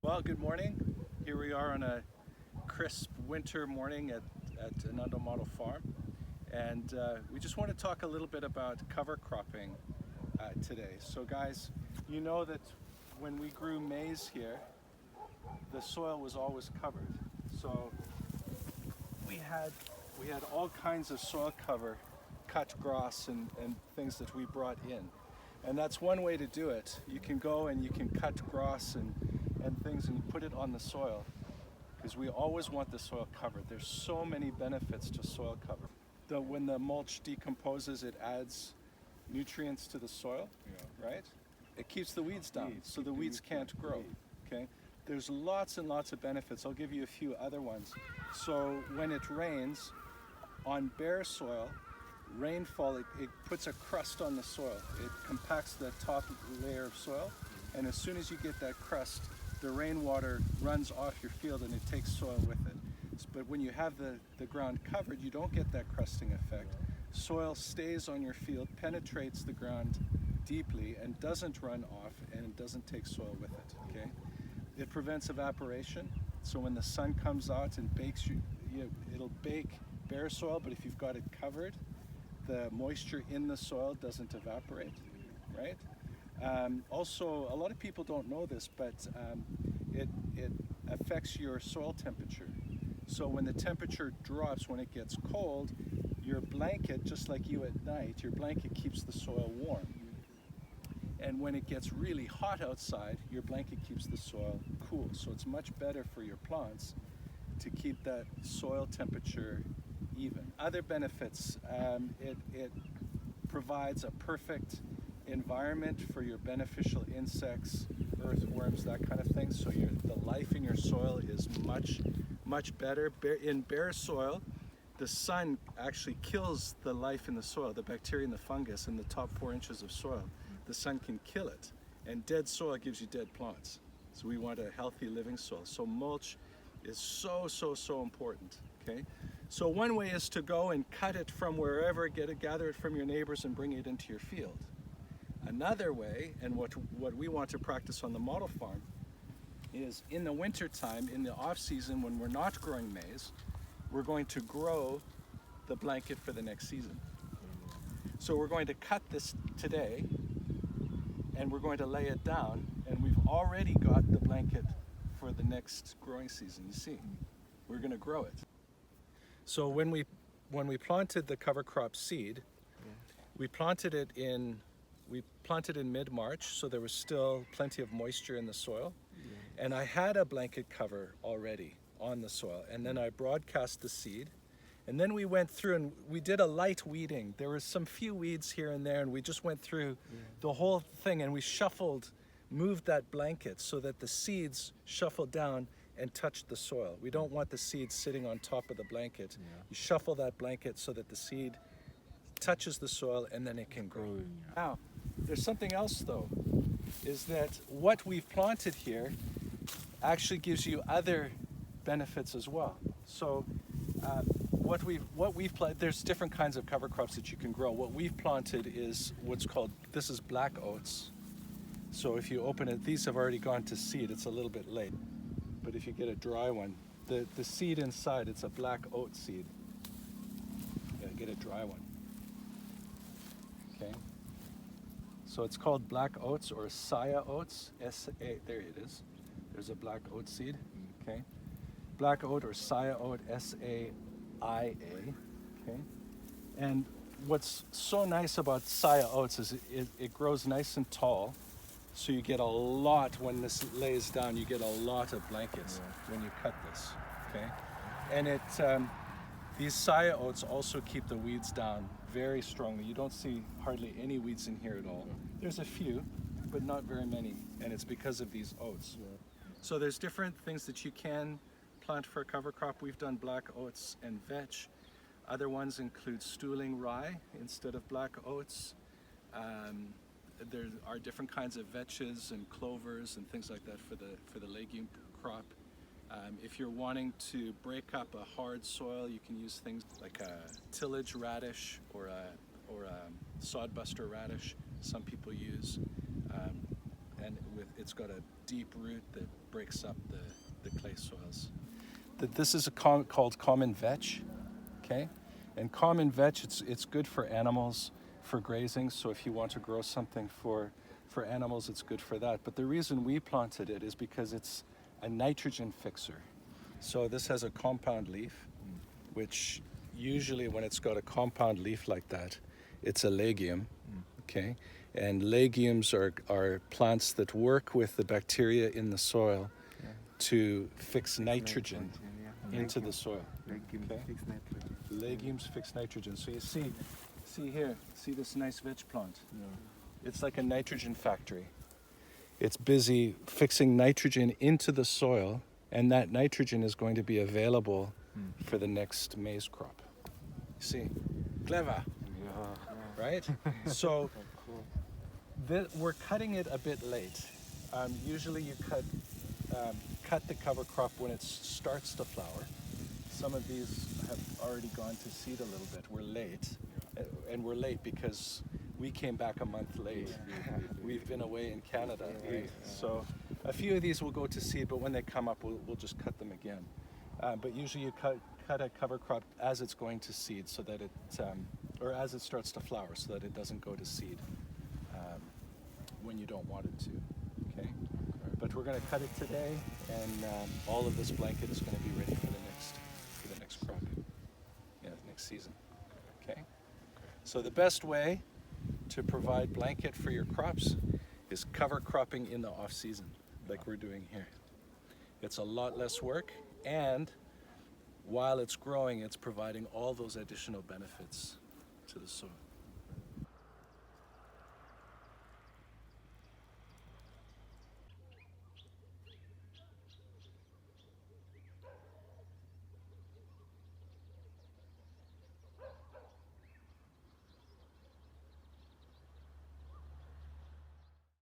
Well, good morning. Here we are on a crisp winter morning at Inundo Model Farm, and we just want to talk a little bit about cover cropping today. So guys, you know that when we grew maize here, the soil was always covered. So we had all kinds of soil cover, cut grass and things that we brought in. And that's one way to do it. You can go and you can cut grass and things and put it on the soil, because we always want the soil covered. There's so many benefits to soil cover. When the mulch decomposes, it adds nutrients to the soil, right? It keeps the weeds down, so the weeds can't grow, okay? There's lots and lots of benefits. I'll give you a few other ones. So when it rains, on bare soil, rainfall, it puts a crust on the soil. It compacts the top layer of soil, and as soon as you get that crust, the rainwater runs off your field and it takes soil with it. But when you have the ground covered, you don't get that crusting effect. Soil stays on your field, penetrates the ground deeply, and doesn't run off, and it doesn't take soil with it, okay? It prevents evaporation, so when the sun comes out and bakes you, it'll bake bare soil, but if you've got it covered, the moisture in the soil doesn't evaporate, right? Also, a lot of people don't know this, but it affects your soil temperature. So when the temperature drops, when it gets cold, your blanket, just like you at night, your blanket keeps the soil warm. And when it gets really hot outside, your blanket keeps the soil cool. So it's much better for your plants to keep that soil temperature even. Other benefits, it provides a perfect environment for your beneficial insects, earthworms, that kind of thing. So the life in your soil is much better. In bare soil, the sun actually kills the life in the soil, the bacteria and the fungus in the top 4 inches of soil. The sun can kill it, and dead soil gives you dead plants. So we want a healthy living soil. So mulch is so important, okay? So one way is to go and cut it from wherever, gather it from your neighbors and bring it into your field. Another way, and what we want to practice on the model farm, is in the winter time, in the off season when we're not growing maize, we're going to grow the blanket for the next season. So we're going to cut this today, and we're going to lay it down, and we've already got the blanket for the next growing season. You see, we're going to grow it. So when we planted the cover crop seed, we planted it in mid-March, so there was still plenty of moisture in the soil. And I had a blanket cover already on the soil, and then I broadcast the seed, and then we went through and we did a light weeding. There was some few weeds here and there, and we just went through the whole thing, and we moved that blanket so that the seeds shuffled down and touched the soil. We don't want the seeds sitting on top of the blanket. You shuffle that blanket so that the seed touches the soil, and then it can grow. Now, there's something else though, is that what we've planted here actually gives you other benefits as well. So what we've planted, there's different kinds of cover crops that you can grow. What we've planted is this is black oats. So if you open it, these have already gone to seed. It's a little bit late, but if you get a dry one, the seed inside, it's a black oat seed. Yeah, get a dry one. Okay. So it's called black oats or Saya oats. S-A, there it is. There's a black oat seed. Okay. Black oat or Saya oat, S-A-I-A. Okay. And what's so nice about Saya oats is it grows nice and tall. So you get a lot, when this lays down, you get a lot of blankets when you cut this. Okay. And these Saya oats also keep the weeds down very strongly. You don't see hardly any weeds in here at all. There's a few, but not very many, and it's because of these oats. So there's different things that you can plant for a cover crop. We've done black oats and vetch. Other ones include stooling rye instead of black oats. There are different kinds of vetches and clovers and things like that for the legume crop. If you're wanting to break up a hard soil, you can use things like a tillage radish or a sodbuster radish. Some people use and it's got a deep root that breaks up the clay soils. This is called common vetch, okay? And common vetch, it's good for animals, for grazing. So if you want to grow something for animals, it's good for that. But the reason we planted it is because it's a nitrogen fixer. So this has a compound leaf, which usually when it's got a compound leaf like that, it's a legume, okay? And legumes are plants that work with the bacteria in the soil to fix nitrogen into the soil. Okay? Legumes fix nitrogen. So you see here, see this nice vetch plant? It's like a nitrogen factory. It's busy fixing nitrogen into the soil, and that nitrogen is going to be available for the next maize crop. You see? Clever. Right? So we're cutting it a bit late. Usually you cut the cover crop when it starts to flower. Some of these have already gone to seed a little bit. We're late, and we're late because we came back a month late. We've been away in Canada, right? So a few of these will go to seed, but when they come up, we'll just cut them again. But usually you cut a cover crop as it's going to seed, so that it, or as it starts to flower, so that it doesn't go to seed when you don't want it to. Okay. But we're going to cut it today, and all of this blanket is going to be ready for the next crop, next season. Okay. So the best way to provide blanket for your crops is cover cropping in the off season, like we're doing here. It's a lot less work, and while it's growing, it's providing all those additional benefits to the soil.